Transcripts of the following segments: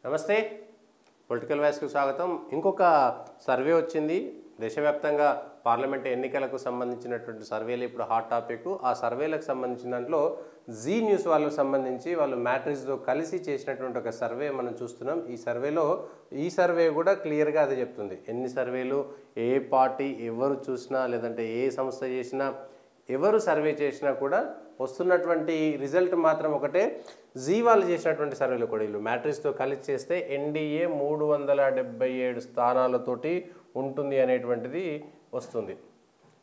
నమస్తే పొలిటికల్ వాయిస్కు స్వాగతం. ఇంకొక సర్వే వచ్చింది దేశవ్యాప్తంగా పార్లమెంట్ ఎన్నికలకు సంబంధించినటువంటి సర్వేలు ఇప్పుడు హాట్ టాపిక్. ఆ సర్వేలకు సంబంధించిన దాంట్లో జీ న్యూస్ వాళ్ళకు సంబంధించి వాళ్ళు మ్యాట్రిక్స్తో కలిసి చేసినటువంటి ఒక సర్వే మనం చూస్తున్నాం. ఈ సర్వే కూడా క్లియర్గా అదే చెప్తుంది. ఎన్ని సర్వేలు ఏ పార్టీ ఎవరు చూసినా లేదంటే ఏ సంస్థ చేసినా ఎవరు సర్వే చేసినా కూడా వస్తున్నటువంటి రిజల్ట్ మాత్రం ఒకటే. జీ వాళ్ళు చేసినటువంటి సర్వేలో కూడా వీళ్ళు మ్యాట్రిక్స్తో కలిసి చేస్తే ఎన్డీఏ 377 స్థానాలతోటి ఉంటుంది అనేటువంటిది వస్తుంది.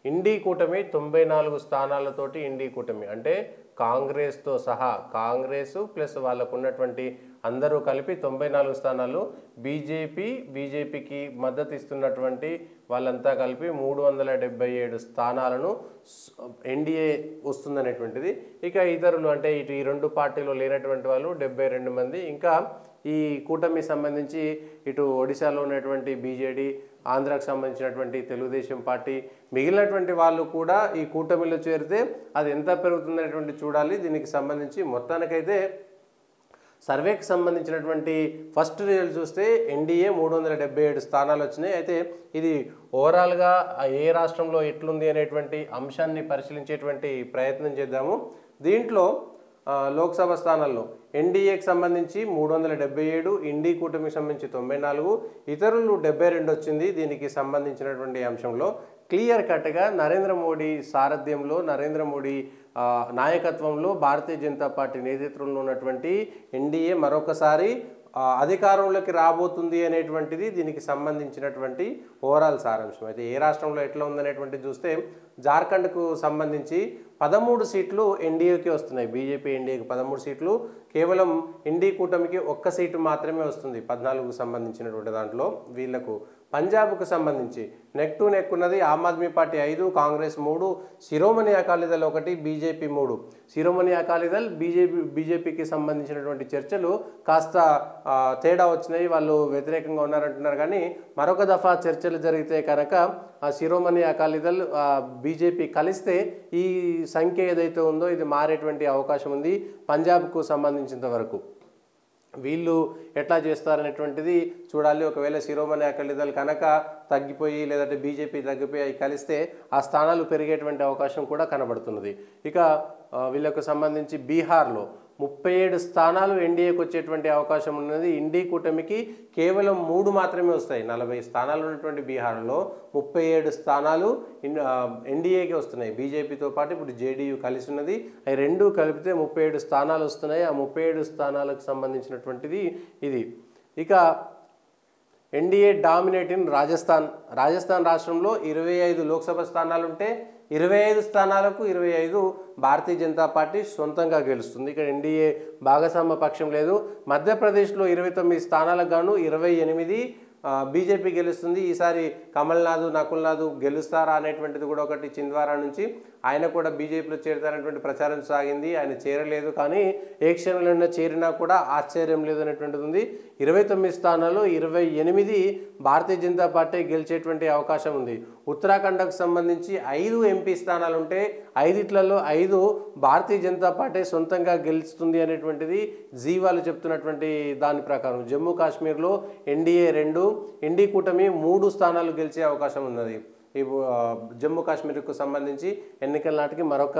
ఇండీ కూటమి 94 స్థానాలతోటి ఇండీ కూటమి అంటే కాంగ్రెస్తో సహా కాంగ్రెస్ ప్లస్ వాళ్ళకు ఉన్నటువంటి అందరూ కలిపి 94 స్థానాలు. బీజేపీకి మద్దతు ఇస్తున్నటువంటి వాళ్ళంతా కలిపి 377 స్థానాలను ఎన్డీఏ వస్తుందనేటువంటిది. ఇక ఇతరులు అంటే ఇటు ఈ రెండు పార్టీలో లేనటువంటి వాళ్ళు 72 మంది, ఇంకా ఈ కూటమికి సంబంధించి ఇటు ఒడిశాలో ఉన్నటువంటి బీజేడీ, ఆంధ్రాకు సంబంధించినటువంటి తెలుగుదేశం పార్టీ, మిగిలినటువంటి వాళ్ళు కూడా ఈ కూటమిలో చేరితే అది ఎంత పెరుగుతుందనేటువంటి చూడాలి. దీనికి సంబంధించి మొత్తానికైతే సర్వేకి సంబంధించినటువంటి ఫస్ట్ రిజల్ట్ చూస్తే ఎన్డీఏ 377 స్థానాలు వచ్చినాయి. అయితే ఇది ఓవరాల్గా ఏ రాష్ట్రంలో ఎట్లుంది అనేటువంటి అంశాన్ని పరిశీలించేటువంటి ప్రయత్నం చేద్దాము. దీంట్లో లోక్సభ స్థానాల్లో ఎన్డీఏకి సంబంధించి 377, ఇండీ కూటమికి సంబంధించి 94, ఇతరులు 72 వచ్చింది. దీనికి సంబంధించినటువంటి అంశంలో క్లియర్ కట్గా నరేంద్ర మోడీ సారథ్యంలో, నరేంద్ర మోడీ నాయకత్వంలో, భారతీయ జనతా పార్టీ నేతృత్వంలో ఉన్నటువంటి ఎన్డీఏ మరొకసారి అధికారంలోకి రాబోతుంది అనేటువంటిది దీనికి సంబంధించినటువంటి ఓవరాల్ సారాంశం. అయితే ఏ రాష్ట్రంలో ఎట్లా ఉందనేటువంటిది చూస్తే జార్ఖండ్కు సంబంధించి 13 సీట్లు ఎన్డీఏకి వస్తున్నాయి. బీజేపీ ఎన్డీఏకి 13 సీట్లు, కేవలం ఇండీ కూటమికి 1 సీటు మాత్రమే వస్తుంది 14కు సంబంధించినటువంటి దాంట్లో వీళ్లకు. పంజాబ్కు సంబంధించి నెక్ టు నెక్ ఉన్నది. ఆమ్ ఆద్మీ పార్టీ 5, కాంగ్రెస్ 3, శిరోమణి అకాలీదళ్ 1, బీజేపీ 3. శిరోమణి అకాలీదళ్ బీజేపీకి సంబంధించినటువంటి చర్చలు కాస్త తేడా వచ్చినాయి, వాళ్ళు వ్యతిరేకంగా ఉన్నారంటున్నారు. కానీ మరొక దఫా చర్చలు జరిగితే కనుక ఆ శిరోమణి అకాలీదళ్ బీజేపీ కలిస్తే ఈ సంఖ్య ఏదైతే ఉందో ఇది మారేటువంటి అవకాశం ఉంది. పంజాబ్కు సంబంధించినంత వరకు వీళ్ళు ఎట్లా చేస్తారనేటువంటిది చూడాలి. ఒకవేళ శిరోమణి అకాలీదళ్ కనుక తగ్గిపోయి లేదంటే బీజేపీ తగ్గిపోయి అవి కలిస్తే ఆ స్థానాలు పెరిగేటువంటి అవకాశం కూడా కనబడుతున్నది. ఇక వీళ్ళకు సంబంధించి బీహార్లో 37 స్థానాలు ఎన్డీఏకి వచ్చేటువంటి అవకాశం ఉన్నది. ఇండీ కూటమికి కేవలం 3 మాత్రమే వస్తాయి. 40 స్థానాలు ఉన్నటువంటి బీహార్లో 37 స్థానాలు ఎన్డీఏకి వస్తున్నాయి. బీజేపీతో పాటు ఇప్పుడు జేడీయూ కలిసి ఉన్నది. అవి రెండు కలిపితే 37 స్థానాలు వస్తున్నాయి. ఆ 37 స్థానాలకు సంబంధించినటువంటిది ఇది. ఇక ఎన్డీఏ డామినేట్ ఇన్ రాజస్థాన్ రాష్ట్రంలో 25 లోక్సభ స్థానాలు ఉంటే 25 స్థానాలకు 25 భారతీయ జనతా పార్టీ సొంతంగా గెలుస్తుంది. ఇక్కడ ఎన్డీఏ భాగస్వామ్య పక్షం లేదు. మధ్యప్రదేశ్లో 29 స్థానాలకు గాను 28 బీజేపీ గెలుస్తుంది. ఈసారి కమల్నాథ్, నకుల్నాథ్ గెలుస్తారా అనేటువంటిది కూడా ఒకటి. చింద్వారా నుంచి ఆయన కూడా బీజేపీలో చేరుతారనేటువంటి ప్రచారం సాగింది. ఆయన చేరలేదు, కానీ ఏ క్షణంలో చేరినా కూడా ఆశ్చర్యం లేదు అనేటువంటిది ఉంది. 29 స్థానాలు 28 భారతీయ జనతా పార్టీ గెలిచేటువంటి అవకాశం ఉంది. ఉత్తరాఖండ్కు సంబంధించి 5 ఎంపీ స్థానాలు ఉంటే 5లలో 5 భారతీయ జనతా పార్టీ సొంతంగా గెలుస్తుంది అనేటువంటిది జీ వాళ్ళు చెప్తున్నటువంటి దాని ప్రకారం. జమ్మూ కాశ్మీర్లో ఎన్డీఏ 2, ఇండీ కూటమి 3 స్థానాలు గెలిచే అవకాశం ఉన్నది. ఈ జమ్మూ కాశ్మీర్కు సంబంధించి ఎన్నికల నాటికి మరొక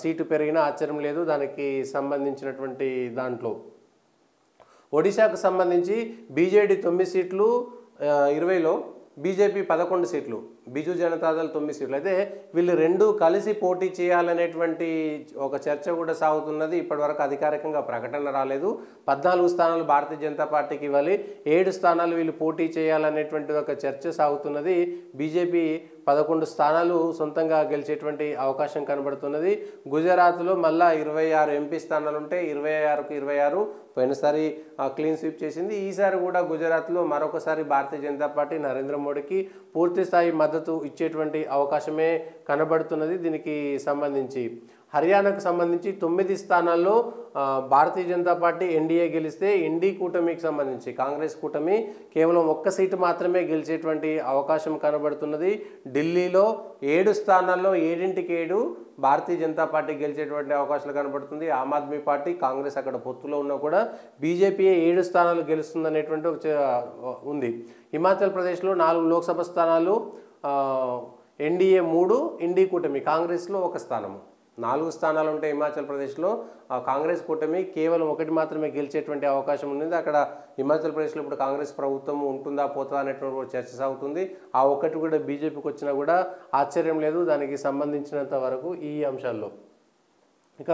సీటు పెరిగినా ఆశ్చర్యం లేదు. దానికి సంబంధించినటువంటి దాంట్లో ఒడిశాకు సంబంధించి బీజేడీ 9 సీట్లు 20లో, బీజేపీ 11 సీట్లు, బిజు జనతాదళ్ 9 సీట్లు. అయితే వీళ్ళు రెండు కలిసి పోటీ చేయాలనేటువంటి ఒక చర్చ కూడా సాగుతున్నది. ఇప్పటివరకు అధికారికంగా ప్రకటన రాలేదు. 14 స్థానాలు భారతీయ జనతా పార్టీకి ఇవ్వాలి, 7 స్థానాలు వీళ్ళు పోటీ చేయాలనేటువంటి ఒక చర్చ సాగుతున్నది. బీజేపీ 11 స్థానాలు సొంతంగా గెలిచేటువంటి అవకాశం కనబడుతున్నది. గుజరాత్లో మళ్ళా 26 ఎంపీ స్థానాలు ఉంటే 26కు 26 పోయినసారి క్లీన్ స్వీప్ చేసింది. ఈసారి కూడా గుజరాత్లో మరొకసారి భారతీయ జనతా పార్టీ నరేంద్ర మోడీకి పూర్తి స్థాయి మద్దతు ఇచ్చేటువంటి అవకాశమే కనబడుతున్నది. దీనికి సంబంధించి హర్యానాకు సంబంధించి 9 స్థానాల్లో భారతీయ జనతా పార్టీ ఎన్డీఏ గెలిస్తే ఇండీ కూటమికి సంబంధించి కాంగ్రెస్ కూటమి కేవలం 1 సీటు మాత్రమే గెలిచేటువంటి అవకాశం కనబడుతున్నది. ఢిల్లీలో 7 స్థానాల్లో 7కి 7 భారతీయ జనతా పార్టీ గెలిచేటువంటి అవకాశాలు కనబడుతుంది. ఆమ్ ఆద్మీ పార్టీ, కాంగ్రెస్ అక్కడ పొత్తులో ఉన్నా కూడా బీజేపీ 7 స్థానాలు గెలుస్తుందనేటువంటి ఉంది. హిమాచల్ ప్రదేశ్లో 4 లోక్సభ స్థానాలు, ఎన్డీఏ 3, ఇండీ కూటమి కాంగ్రెస్లో 1 స్థానము. 4 స్థానాలు ఉంటాయి హిమాచల్ ప్రదేశ్లో. కాంగ్రెస్ కూటమి కేవలం 1 మాత్రమే గెలిచేటువంటి అవకాశం ఉంది. అక్కడ హిమాచల్ ప్రదేశ్లో ఇప్పుడు కాంగ్రెస్ ప్రభుత్వం ఉంటుందా పోతుందా అనేటువంటి చర్చ సాగుతుంది. ఆ ఒక్కటి కూడా బీజేపీకి వచ్చినా కూడా ఆశ్చర్యం లేదు దానికి సంబంధించినంత వరకు ఈ అంశాల్లో. ఇక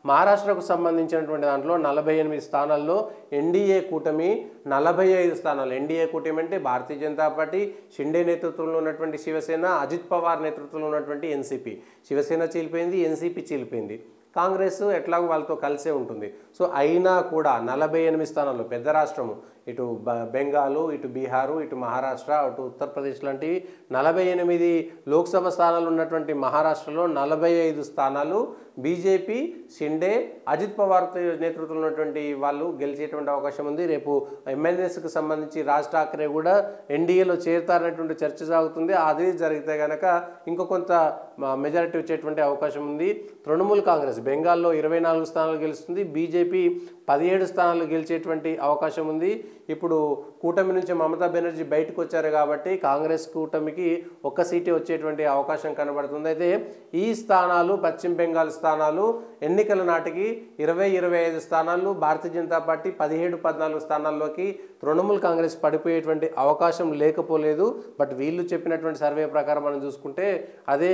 మహారాష్ట్రకు సంబంధించినటువంటి దాంట్లో 48 స్థానాల్లో ఎన్డీఏ కూటమి 45 స్థానాలు. ఎన్డీఏ కూటమి అంటే భారతీయ జనతా పార్టీ, షిండే నేతృత్వంలో ఉన్నటువంటి శివసేన, అజిత్ పవార్ నేతృత్వంలో ఉన్నటువంటి ఎన్సీపీ. శివసేన చీలిపోయింది, ఎన్సీపీ చీలిపోయింది. కాంగ్రెస్ ఎట్లాగో వాళ్ళతో కలిసే ఉంటుంది. సో అయినా కూడా 48 స్థానాల్లో పెద్ద రాష్ట్రము, ఇటు బెంగాలు, ఇటు బీహారు, ఇటు మహారాష్ట్ర, అటు ఉత్తరప్రదేశ్ లాంటివి 48 లోక్సభ స్థానాలు ఉన్నటువంటి మహారాష్ట్రలో 45 స్థానాలు బీజేపీ, షిండే, అజిత్ పవార్ నేతృత్వంలో ఉన్నటువంటి వాళ్ళు గెలిచేటువంటి అవకాశం ఉంది. రేపు ఎంఎన్ఎస్కి సంబంధించి రాజ్ ఠాక్రే కూడా ఎన్డీఏలో చేరుతారనేటువంటి చర్చ సాగుతుంది. అది జరిగితే కనుక ఇంకో కొంత మెజారిటీ వచ్చేటువంటి అవకాశం ఉంది. తృణమూల్ కాంగ్రెస్ బెంగాల్లో 24 స్థానాలు గెలుస్తుంది. బీజేపీ 17 స్థానాలు గెలిచేటువంటి అవకాశం ఉంది. ఇప్పుడు కూటమి నుంచి మమతా బెనర్జీ బయటకు వచ్చారు కాబట్టి కాంగ్రెస్ కూటమికి 1 సీటే వచ్చేటువంటి అవకాశం కనబడుతుంది. అయితే ఈ స్థానాలు, పశ్చిమ బెంగాల్ స్థానాలు ఎన్నికల నాటికి 20-25 స్థానాలు భారతీయ జనతా పార్టీ 17-14 స్థానాల్లోకి తృణమూల్ కాంగ్రెస్ పడిపోయేటువంటి అవకాశం లేకపోలేదు. బట్ వీళ్ళు చెప్పినటువంటి సర్వే ప్రకారం మనం చూసుకుంటే అదే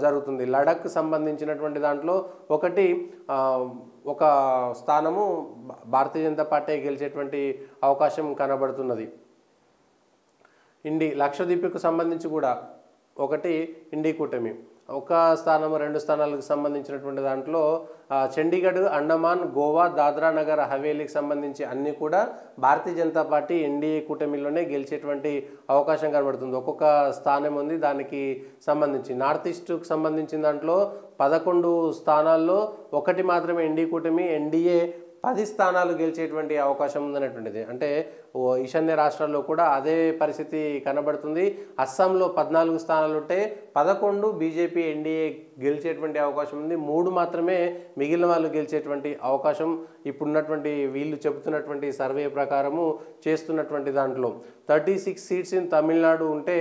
జరుగుతుంది. లడఖ్కు సంబంధించినటువంటి దాంట్లో ఒక స్థానము భారతీయ జనతా పార్టీ గెలిచేటువంటి అవకాశం కనబడుతున్నది. లక్షద్వీప్కు సంబంధించి కూడా 1 ఇండీ కూటమి, 1 స్థానము 2 స్థానాలకు సంబంధించినటువంటి దాంట్లో చండీగఢ్, అండమాన్, గోవా, దాద్రా నగర్ హవేలీకి సంబంధించి అన్నీ కూడా భారతీయ జనతా పార్టీ ఎన్డీఏ కూటమిలోనే గెలిచేటువంటి అవకాశం కనబడుతుంది. ఒక్కొక్క స్థానం ఉంది దానికి సంబంధించి. నార్త్ ఈస్ట్కు సంబంధించిన దాంట్లో 11 స్థానాల్లో 1 మాత్రమే ఎన్డీ కూటమి, ఎన్డీఏ 10 స్థానాలు గెలిచేటువంటి అవకాశం ఉందనేటువంటిది. అంటే ఈశాన్య రాష్ట్రాల్లో కూడా అదే పరిస్థితి కనబడుతుంది. అస్సాంలో 14 స్థానాలు ఉంటే 11 బీజేపీ, ఎన్డీఏ గెలిచేటువంటి అవకాశం ఉంది. 3 మాత్రమే మిగిలిన వాళ్ళు గెలిచేటువంటి అవకాశం ఇప్పుడున్నటువంటి వీళ్ళు చెబుతున్నటువంటి సర్వే ప్రకారము చేస్తున్నటువంటి దాంట్లో 36 సీట్స్ ఇన్ తమిళనాడు ఉంటే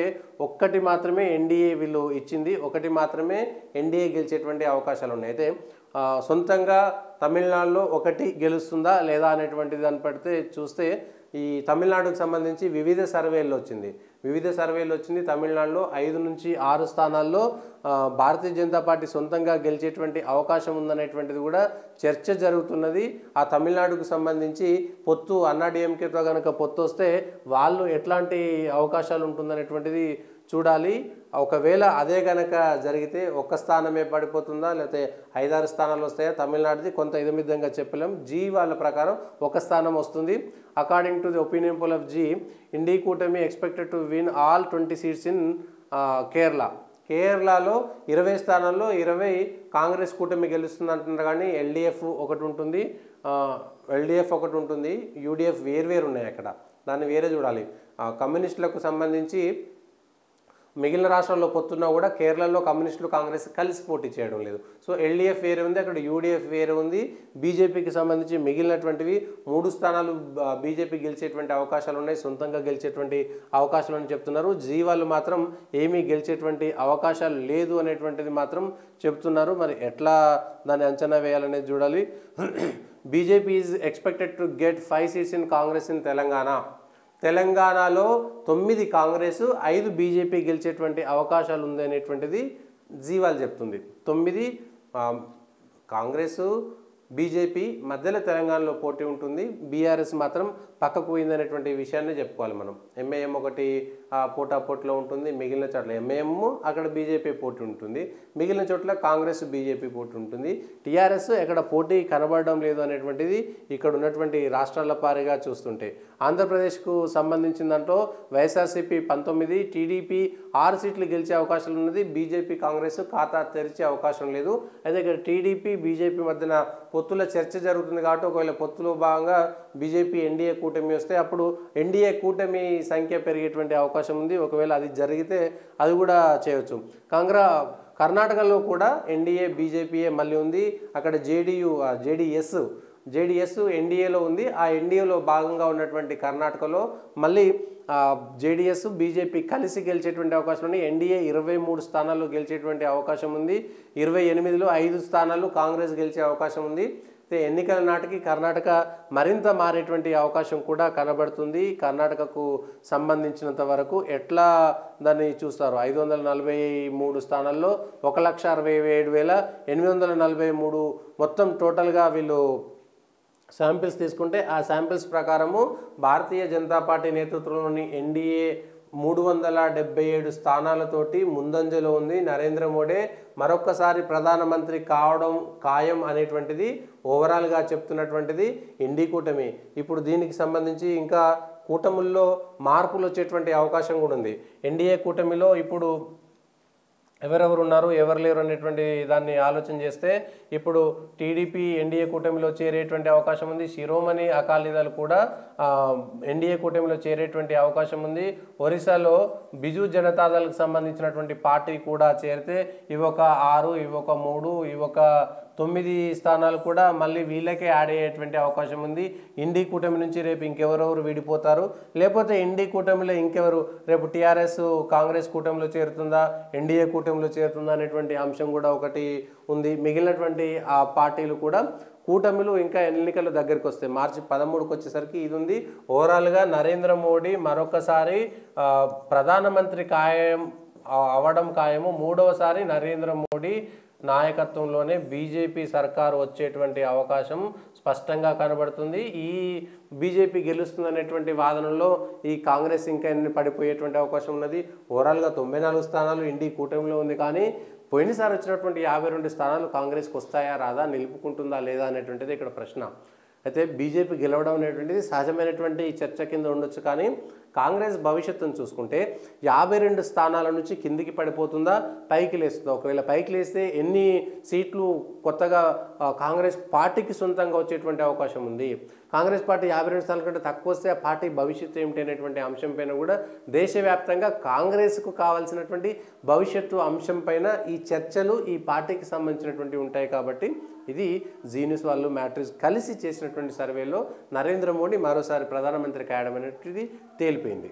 1 మాత్రమే ఎన్డీఏ వీళ్ళు ఇచ్చింది, 1 మాత్రమే ఎన్డీఏ గెలిచేటువంటి అవకాశాలు ఉన్నాయి. అయితే సొంతంగా తమిళనాడులో 1 గెలుస్తుందా లేదా అనేటువంటి దాన్ని పడితే చూస్తే ఈ తమిళనాడుకు సంబంధించి వివిధ సర్వేల్లో వచ్చింది. తమిళనాడులో 5 నుంచి 6 స్థానాల్లో భారతీయ జనతా పార్టీ సొంతంగా గెలిచేటువంటి అవకాశం ఉందనేటువంటిది కూడా చర్చ జరుగుతున్నది. ఆ తమిళనాడుకు సంబంధించి పొత్తు అన్నాడీఎంకేతో కనుక పొత్తు వస్తే వాళ్ళు ఎట్లాంటి అవకాశాలు ఉంటుందనేటువంటిది చూడాలి. ఒకవేళ అదే కనుక జరిగితే 1 స్థానమే పడిపోతుందా లేకపోతే 5-6 స్థానాలు వస్తాయా తమిళనాడుది కొంత ఇదమిద్దంగా చెప్పలేం. జీ వాళ్ళ ప్రకారం 1 స్థానం వస్తుంది. According to the opinion poll of Zee, INDI కూటమి expected to win all 20 seats in కేరళలో 20 స్థానాల్లో 20 కాంగ్రెస్ కూటమి గెలుస్తుంది అంటున్నారు. కానీ ఎల్డీఎఫ్ ఒకటి ఉంటుంది, యూడీఎఫ్ వేరు ఉన్నాయి. అక్కడ దాన్ని వేరే చూడాలి. కమ్యూనిస్టులకు సంబంధించి మిగిలిన రాష్ట్రాల్లో పొత్తున్నా కూడా కేరళలో కమ్యూనిస్టులు, కాంగ్రెస్ కలిసి పోటీ చేయడం లేదు. సో ఎల్డీఎఫ్ వేరే ఉంది, అక్కడ యూడీఎఫ్ వేరే ఉంది. బీజేపీకి సంబంధించి మిగిలినటువంటివి 3 స్థానాలు బీజేపీ గెలిచేటువంటి అవకాశాలు ఉన్నాయి, సొంతంగా గెలిచేటువంటి అవకాశాలు అని చెప్తున్నారు. జీ వాళ్ళు మాత్రం ఏమీ గెలిచేటువంటి అవకాశాలు లేదు అనేటువంటిది మాత్రం చెప్తున్నారు. మరి ఎట్లా దాన్ని అంచనా వేయాలనేది చూడాలి. BJP is expected to get 5 seats in Congress in తెలంగాణలో 9 కాంగ్రెస్, 5 బీజేపీ గెలిచేటువంటి అవకాశాలు ఉంది అనేటువంటిది జీవాల్ చెప్తుంది. 9 కాంగ్రెస్, బీజేపీ మధ్యలో తెలంగాణలో పోటీ ఉంటుంది. బీఆర్ఎస్ మాత్రం పక్కకు పోయిందనేటువంటి విషయాన్ని చెప్పుకోవాలి మనం. ఎంఐఎం ఒకటి పోటాపోటీలో ఉంటుంది, మిగిలిన చోట్ల ఎంఐఎం అక్కడ బీజేపీ పోటీ ఉంటుంది, మిగిలిన చోట్ల కాంగ్రెస్ బీజేపీ పోటీ ఉంటుంది. టీఆర్ఎస్ ఎక్కడ పోటీ కనబడడం లేదు అనేటువంటిది ఇక్కడ ఉన్నటువంటి రాష్ట్రాల పారిగా చూస్తుంటే. ఆంధ్రప్రదేశ్కు సంబంధించిన దాంట్లో వైఎస్ఆర్సీపీ 19, టీడీపీ 6 సీట్లు గెలిచే అవకాశాలు ఉన్నది. బీజేపీ, కాంగ్రెస్ ఖాతా తెరిచే అవకాశం లేదు. అయితే ఇక్కడ టీడీపీ, బీజేపీ మధ్యన పొత్తుల చర్చ జరుగుతుంది కాబట్టి ఒకవేళ పొత్తులో భాగంగా బీజేపీ ఎన్డీఏ కూటమి వస్తే అప్పుడు ఎన్డీఏ కూటమి సంఖ్య పెరిగేటువంటి అవకాశం ఉంది. ఒకవేళ అది జరిగితే అది కూడా చేయవచ్చు. కర్ణాటకలో కూడా ఎన్డీఏ బీజేపీఏ మళ్ళీ ఉంది. అక్కడ జేడీఎస్ ఎన్డీఏలో ఉంది. ఆ ఎన్డీఏలో భాగంగా ఉన్నటువంటి కర్ణాటకలో మళ్ళీ జేడీఎస్ బీజేపీ కలిసి గెలిచేటువంటి అవకాశం ఉంది. ఎన్డీఏ 23 స్థానాల్లో గెలిచేటువంటి అవకాశం ఉంది. 28లో 5 స్థానాలు కాంగ్రెస్ గెలిచే అవకాశం ఉంది. ఎన్నికల నాటికి కర్ణాటక మరింత మారేటువంటి అవకాశం కూడా కనబడుతుంది. కర్ణాటకకు సంబంధించినంత వరకు ఎట్లా దాన్ని చూస్తారు? 543 స్థానాల్లో 1,67,843 మొత్తం టోటల్గా వీళ్ళు శాంపిల్స్ తీసుకుంటే ఆ శాంపిల్స్ ప్రకారము భారతీయ జనతా పార్టీ నేతృత్వంలోని ఎన్డీఏ 377 స్థానాలతోటి ముందంజలో ఉంది. నరేంద్ర మోడీ మరొక్కసారి ప్రధానమంత్రి కావడం ఖాయం అనేటువంటిది ఓవరాల్గా చెప్తున్నటువంటిది ఎన్డీ కూటమి. ఇప్పుడు దీనికి సంబంధించి ఇంకా కూటముల్లో మార్పులు వచ్చేటువంటి అవకాశం కూడా ఉంది. ఎన్డీఏ కూటమిలో ఇప్పుడు ఎవరెవరు ఉన్నారు ఎవరు లేరు అనేటువంటి దాన్ని ఆలోచన చేస్తే ఇప్పుడు టీడీపీ ఎన్డీఏ కూటమిలో చేరేటువంటి అవకాశం ఉంది. శిరోమణి అకాలీదళ్ కూడా ఎన్డీఏ కూటమిలో చేరేటువంటి అవకాశం ఉంది. ఒరిస్సాలో బిజు జనతాదళ్కి సంబంధించినటువంటి పార్టీ కూడా చేరితే ఇవొక 6, ఇవొక 3, ఇవొక 9 స్థానాలు కూడా మళ్ళీ వీళ్ళకే యాడ్ అయ్యేటువంటి అవకాశం ఉంది. ఎన్డీ కూటమి నుంచి రేపు ఇంకెవరెవరు విడిపోతారు, లేకపోతే ఎన్డీ కూటమిలో ఇంకెవరు రేపు టీఆర్ఎస్ కాంగ్రెస్ కూటమిలో చేరుతుందా, ఎన్డీఏ కూటమిలో చేరుతుందా అనేటువంటి అంశం కూడా ఒకటి ఉంది. మిగిలినటువంటి ఆ పార్టీలు కూడా కూటమిలు ఇంకా ఎన్నికలు దగ్గరికి వస్తాయి. మార్చి 13కి వచ్చేసరికి ఇది ఉంది. ఓవరాల్గా నరేంద్ర మోడీ మరొకసారి ప్రధానమంత్రి ఖాయం అవడం ఖాయము. 3వసారి నరేంద్ర మోడీ నాయకత్వంలోనే బీజేపీ సర్కారు వచ్చేటువంటి అవకాశం స్పష్టంగా కనబడుతుంది. ఈ బీజేపీ గెలుస్తుందనేటువంటి వాదనలో ఈ కాంగ్రెస్ ఇంకా ఎన్ని పడిపోయేటువంటి అవకాశం ఉన్నది. ఓవరాల్గా 94 స్థానాలు ఎన్డీ కూటమిలో ఉంది. కానీ పోయినసారి వచ్చినటువంటి 52 స్థానాలు కాంగ్రెస్కి వస్తాయా రాదా, నిలుపుకుంటుందా లేదా అనేటువంటిది ఇక్కడ ప్రశ్న. అయితే బీజేపీ గెలవడం అనేటువంటిది సహజమైనటువంటి చర్చ కింద ఉండొచ్చు. కానీ కాంగ్రెస్ భవిష్యత్తును చూసుకుంటే 52 స్థానాల నుంచి కిందికి పడిపోతుందా, పైకి లేస్తుందా? ఒకవేళ పైకి లేస్తే ఎన్ని సీట్లు కొత్తగా కాంగ్రెస్ పార్టీకి సొంతంగా వచ్చేటువంటి అవకాశం ఉంది? కాంగ్రెస్ పార్టీ 52 స్థానాల కంటే తక్కువ వస్తే ఆ పార్టీ భవిష్యత్తు ఏమిటి అనేటువంటి అంశం పైన కూడా దేశవ్యాప్తంగా కాంగ్రెస్కు కావాల్సినటువంటి భవిష్యత్తు అంశం పైన ఈ చర్చలు ఈ పార్టీకి సంబంధించినటువంటి ఉంటాయి. కాబట్టి ఇది జీ న్యూస్ వాళ్ళు మ్యాట్రిక్స్ కలిసి చేసినటువంటి సర్వేలో నరేంద్ర మోడీ మరోసారి ప్రధానమంత్రి కావడం అనేటువంటిది తేలిపోయింది.